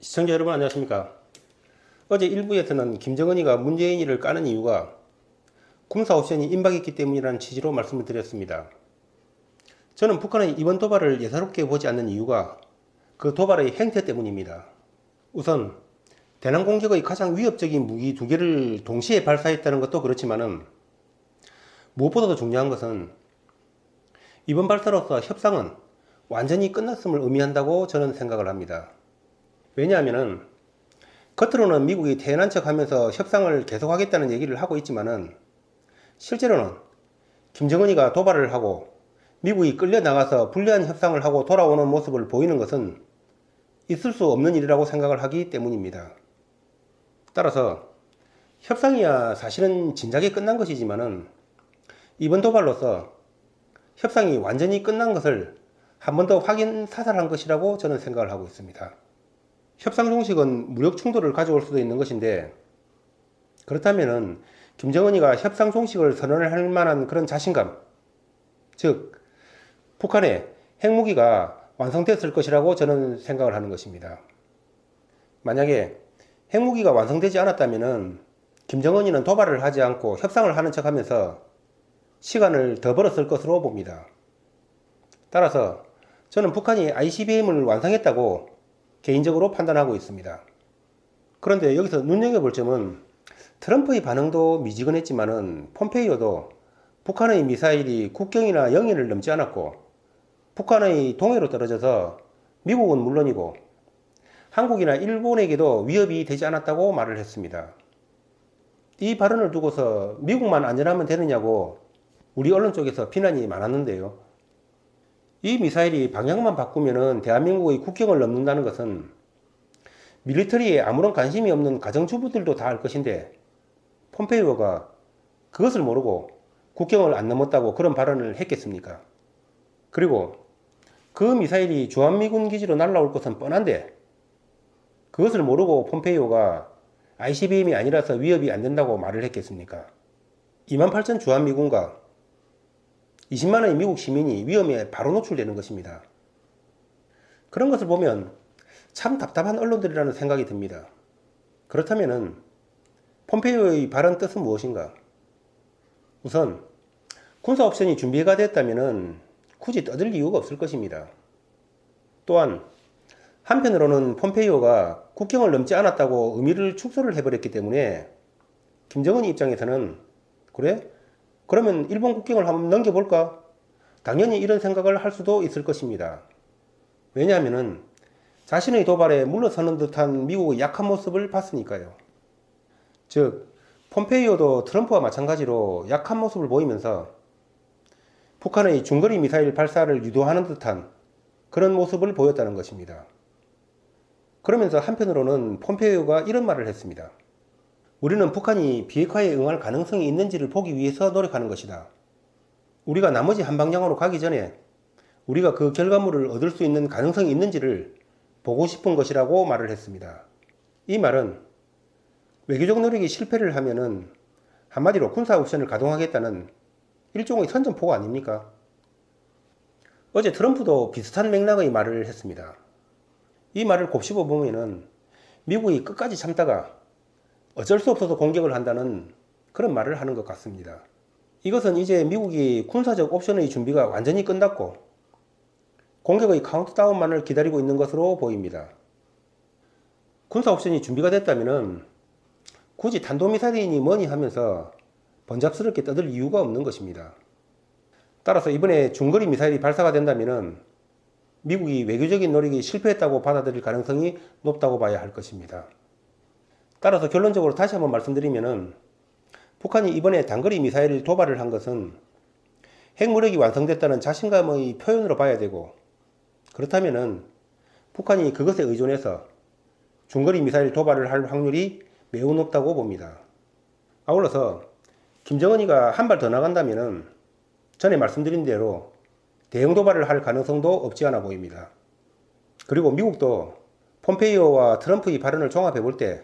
시청자 여러분 안녕하십니까. 어제 일부에서는 김정은이가 문재인이를 까는 이유가 군사 옵션이 임박했기 때문이라는 취지로 말씀을 드렸습니다. 저는 북한의 이번 도발을 예사롭게 보지 않는 이유가 그 도발의 행태 때문입니다. 우선 대남 공격의 가장 위협적인 무기 두 개를 동시에 발사했다는 것도 그렇지만은 무엇보다도 중요한 것은 이번 발사로서 협상은 완전히 끝났음을 의미한다고 저는 생각을 합니다. 왜냐하면은 겉으로는 미국이 태연한 척 하면서 협상을 계속하겠다는 얘기를 하고 있지만은 실제로는 김정은이가 도발을 하고 미국이 끌려나가서 불리한 협상을 하고 돌아오는 모습을 보이는 것은 있을 수 없는 일이라고 생각을 하기 때문입니다. 따라서 협상이야 사실은 진작에 끝난 것이지만은 이번 도발로서 협상이 완전히 끝난 것을 한 번 더 확인 사살한 것이라고 저는 생각을 하고 있습니다. 협상 종식은 무력 충돌을 가져올 수도 있는 것인데 그렇다면은 김정은이가 협상 종식을 선언할 만한 그런 자신감, 즉 북한의 핵무기가 완성됐을 것이라고 저는 생각을 하는 것입니다. 만약에 핵무기가 완성되지 않았다면은 김정은이는 도발을 하지 않고 협상을 하는 척하면서 시간을 더 벌었을 것으로 봅니다. 따라서 저는 북한이 ICBM을 완성했다고 개인적으로 판단하고 있습니다. 그런데 여기서 눈여겨볼 점은 트럼프의 반응도 미지근했지만은 폼페이오도 북한의 미사일이 국경이나 영해를 넘지 않았고 북한의 동해로 떨어져서 미국은 물론이고 한국이나 일본에게도 위협이 되지 않았다고 말을 했습니다. 이 발언을 두고서 미국만 안전하면 되느냐고 우리 언론 쪽에서 비난이 많았는데요. 이 미사일이 방향만 바꾸면은 대한민국의 국경을 넘는다는 것은 밀리터리에 아무런 관심이 없는 가정주부들도 다 알 것인데 폼페이오가 그것을 모르고 국경을 안 넘었다고 그런 발언을 했겠습니까? 그리고 그 미사일이 주한미군 기지로 날아올 것은 뻔한데 그것을 모르고 폼페이오가 ICBM이 아니라서 위협이 안 된다고 말을 했겠습니까? 28,000 주한미군과 20만의 미국 시민이 위험에 바로 노출되는 것입니다. 그런 것을 보면 참 답답한 언론들이라는 생각이 듭니다. 그렇다면은 폼페이오의 발언 뜻은 무엇인가? 우선 군사 옵션이 준비가 됐다면은 굳이 떠들 이유가 없을 것입니다. 또한 한편으로는 폼페이오가 국경을 넘지 않았다고 의미를 축소를 해버렸기 때문에 김정은 입장에서는 그래? 그러면 일본 국경을 한번 넘겨볼까? 당연히 이런 생각을 할 수도 있을 것입니다. 왜냐하면은 자신의 도발에 물러서는 듯한 미국의 약한 모습을 봤으니까요. 즉, 폼페이오도 트럼프와 마찬가지로 약한 모습을 보이면서 북한의 중거리 미사일 발사를 유도하는 듯한 그런 모습을 보였다는 것입니다. 그러면서 한편으로는 폼페이오가 이런 말을 했습니다. 우리는 북한이 비핵화에 응할 가능성이 있는지를 보기 위해서 노력하는 것이다. 우리가 나머지 한 방향으로 가기 전에 우리가 그 결과물을 얻을 수 있는 가능성이 있는지를 보고 싶은 것이라고 말을 했습니다. 이 말은 외교적 노력이 실패를 하면은 한마디로 군사 옵션을 가동하겠다는 일종의 선전포고 아닙니까? 어제 트럼프도 비슷한 맥락의 말을 했습니다. 이 말을 곱씹어 보면은 미국이 끝까지 참다가 어쩔 수 없어서 공격을 한다는 그런 말을 하는 것 같습니다. 이것은 이제 미국이 군사적 옵션의 준비가 완전히 끝났고 공격의 카운트다운만을 기다리고 있는 것으로 보입니다. 군사 옵션이 준비가 됐다면 굳이 탄도미사일이니 뭐니 하면서 번잡스럽게 떠들 이유가 없는 것입니다. 따라서 이번에 중거리 미사일이 발사가 된다면 미국이 외교적인 노력이 실패했다고 받아들일 가능성이 높다고 봐야 할 것입니다. 따라서 결론적으로 다시 한번 말씀드리면은 북한이 이번에 단거리 미사일 도발을 한 것은 핵무력이 완성됐다는 자신감의 표현으로 봐야 되고 그렇다면은 북한이 그것에 의존해서 중거리 미사일 도발을 할 확률이 매우 높다고 봅니다. 아울러서 김정은이가 한 발 더 나간다면은 전에 말씀드린 대로 대형 도발을 할 가능성도 없지 않아 보입니다. 그리고 미국도 폼페이오와 트럼프의 발언을 종합해 볼 때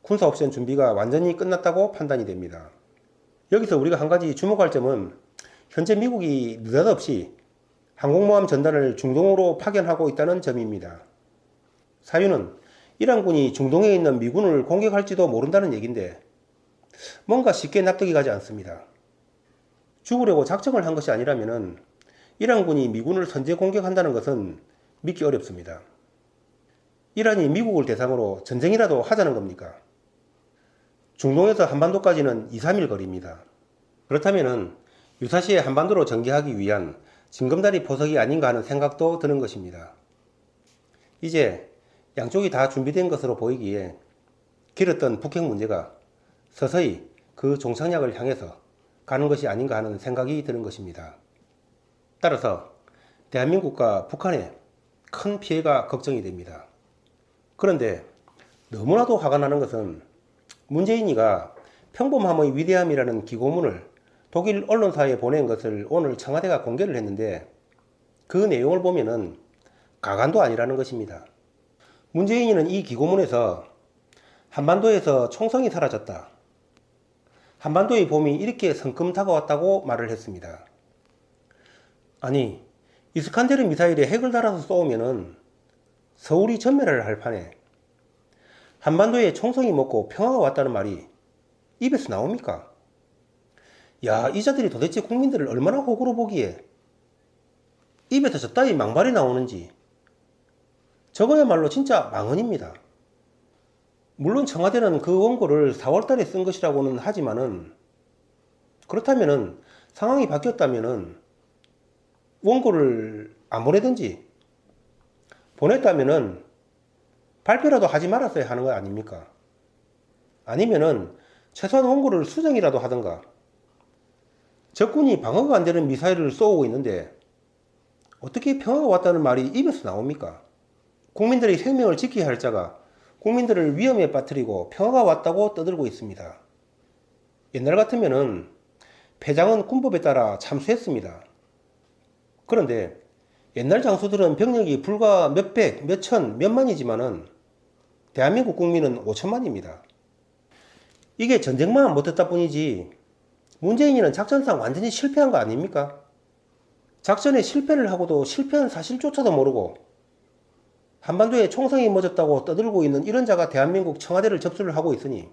군사 옵션 준비가 완전히 끝났다고 판단이 됩니다. 여기서 우리가 한 가지 주목할 점은 현재 미국이 느닷없이 항공모함 전단을 중동으로 파견하고 있다는 점입니다. 사유는 이란군이 중동에 있는 미군을 공격할지도 모른다는 얘긴데 뭔가 쉽게 납득이 가지 않습니다. 죽으려고 작정을 한 것이 아니라면 이란군이 미군을 선제 공격한다는 것은 믿기 어렵습니다. 이란이 미국을 대상으로 전쟁이라도 하자는 겁니까? 중동에서 한반도까지는 2, 3일 거리입니다. 그렇다면 유사시에 한반도로 전개하기 위한 징검다리 포석이 아닌가 하는 생각도 드는 것입니다. 이제 양쪽이 다 준비된 것으로 보이기에 길었던 북핵 문제가 서서히 그 종착역을 향해서 가는 것이 아닌가 하는 생각이 드는 것입니다. 따라서 대한민국과 북한의 큰 피해가 걱정이 됩니다. 그런데 너무나도 화가 나는 것은 문재인이가 평범함의 위대함이라는 기고문을 독일 언론사에 보낸 것을 오늘 청와대가 공개를 했는데 그 내용을 보면은 가관도 아니라는 것입니다. 문재인이는 이 기고문에서 한반도에서 총성이 사라졌다. 한반도의 봄이 이렇게 성큼 다가왔다고 말을 했습니다. 아니, 이스칸데르 미사일에 핵을 달아서 쏘면은 서울이 전멸을 할 판에 한반도에 총성이 먹고 평화가 왔다는 말이 입에서 나옵니까? 야, 이 자들이 도대체 국민들을 얼마나 호구로 보기에 입에서 저따위 망발이 나오는지 저거야말로 진짜 망언입니다. 물론 청와대는 그 원고를 4월달에 쓴 것이라고는 하지만은 그렇다면은 상황이 바뀌었다면은 원고를 안 보내든지 보냈다면은 발표라도 하지 말았어야 하는 거 아닙니까? 아니면은 최소한 원고를 수정이라도 하든가. 적군이 방어가 안 되는 미사일을 쏘고 있는데 어떻게 평화가 왔다는 말이 입에서 나옵니까? 국민들의 생명을 지켜야 할 자가 국민들을 위험에 빠뜨리고 평화가 왔다고 떠들고 있습니다. 옛날 같으면은 패장은 군법에 따라 참수했습니다. 그런데 옛날 장수들은 병력이 불과 몇백, 몇천, 몇만이지만은 대한민국 국민은 5천만입니다. 이게 전쟁만 못했다 뿐이지 문재인이는 작전상 완전히 실패한 거 아닙니까? 작전에 실패를 하고도 실패한 사실조차도 모르고 한반도에 총성이 멎었다고 떠들고 있는 이런 자가 대한민국 청와대를 접수를 하고 있으니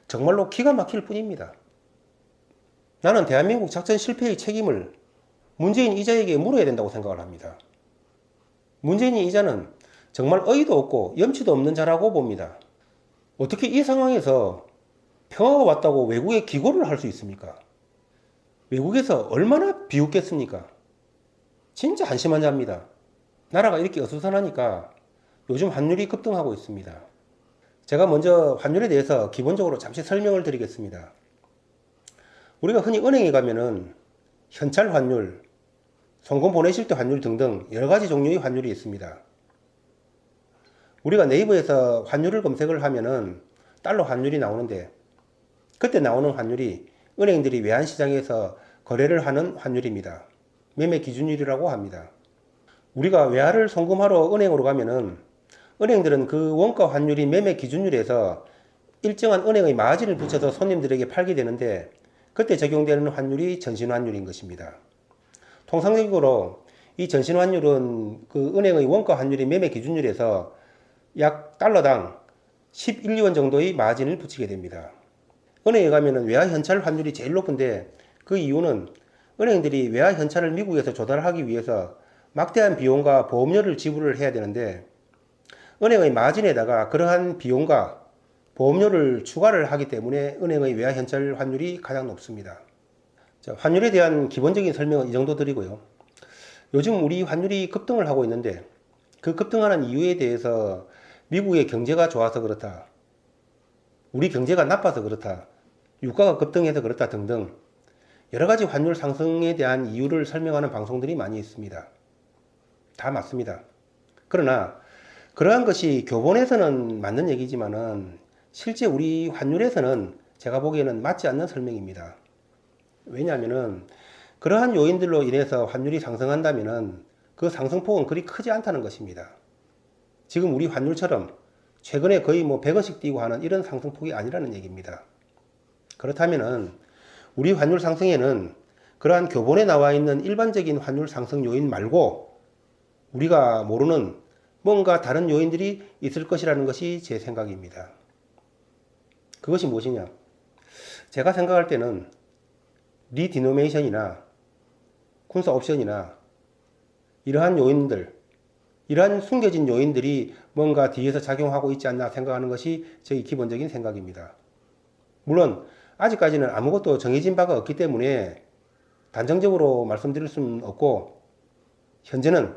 정말로 기가 막힐 뿐입니다. 나는 대한민국 작전 실패의 책임을 문재인 이자에게 물어야 된다고 생각을 합니다. 문재인 이자는 정말 어이도 없고 염치도 없는 자라고 봅니다. 어떻게 이 상황에서 평화가 왔다고 외국에 기고를 할 수 있습니까? 외국에서 얼마나 비웃겠습니까? 진짜 한심한 자입니다. 나라가 이렇게 어수선하니까 요즘 환율이 급등하고 있습니다. 제가 먼저 환율에 대해서 기본적으로 잠시 설명을 드리겠습니다. 우리가 흔히 은행에 가면은 현찰 환율, 송금 보내실 때 환율 등등 여러 가지 종류의 환율이 있습니다. 우리가 네이버에서 환율을 검색을 하면은 달러 환율이 나오는데 그때 나오는 환율이 은행들이 외환시장에서 거래를 하는 환율입니다. 매매 기준율이라고 합니다. 우리가 외화를 송금하러 은행으로 가면은 은행들은 그 원가 환율인 매매 기준율에서 일정한 은행의 마진을 붙여서 손님들에게 팔게 되는데 그때 적용되는 환율이 전신환율인 것입니다. 통상적으로 이 전신환율은 그 은행의 원가 환율인 매매 기준율에서 약 달러당 11유원 정도의 마진을 붙이게 됩니다. 은행에 가면은 외화 현찰 환율이 제일 높은데 그 이유는 은행들이 외화 현찰을 미국에서 조달하기 위해서 막대한 비용과 보험료를 지불을 해야 되는데 은행의 마진에다가 그러한 비용과 보험료를 추가를 하기 때문에 은행의 외화 현찰 환율이 가장 높습니다. 자, 환율에 대한 기본적인 설명은 이 정도 드리고요. 요즘 우리 환율이 급등을 하고 있는데 그 급등하는 이유에 대해서 미국의 경제가 좋아서 그렇다, 우리 경제가 나빠서 그렇다, 유가가 급등해서 그렇다 등등 여러 가지 환율 상승에 대한 이유를 설명하는 방송들이 많이 있습니다. 다 맞습니다. 그러나 그러한 것이 교본에서는 맞는 얘기지만은 실제 우리 환율에서는 제가 보기에는 맞지 않는 설명입니다. 왜냐하면은 그러한 요인들로 인해서 환율이 상승한다면은 그 상승폭은 그리 크지 않다는 것입니다. 지금 우리 환율처럼 최근에 거의 100원씩 뛰고 하는 이런 상승폭이 아니라는 얘기입니다. 그렇다면은 우리 환율 상승에는 그러한 교본에 나와 있는 일반적인 환율 상승 요인 말고 우리가 모르는 뭔가 다른 요인들이 있을 것이라는 것이 제 생각입니다. 그것이 무엇이냐? 제가 생각할 때는 리디노메이션이나 군사 옵션이나 이러한 요인들, 이러한 숨겨진 요인들이 뭔가 뒤에서 작용하고 있지 않나 생각하는 것이 저희 기본적인 생각입니다. 물론 아직까지는 아무것도 정해진 바가 없기 때문에 단정적으로 말씀드릴 수는 없고, 현재는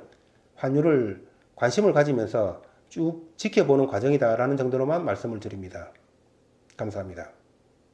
환율을 관심을 가지면서 쭉 지켜보는 과정이다라는 정도로만 말씀을 드립니다. 감사합니다.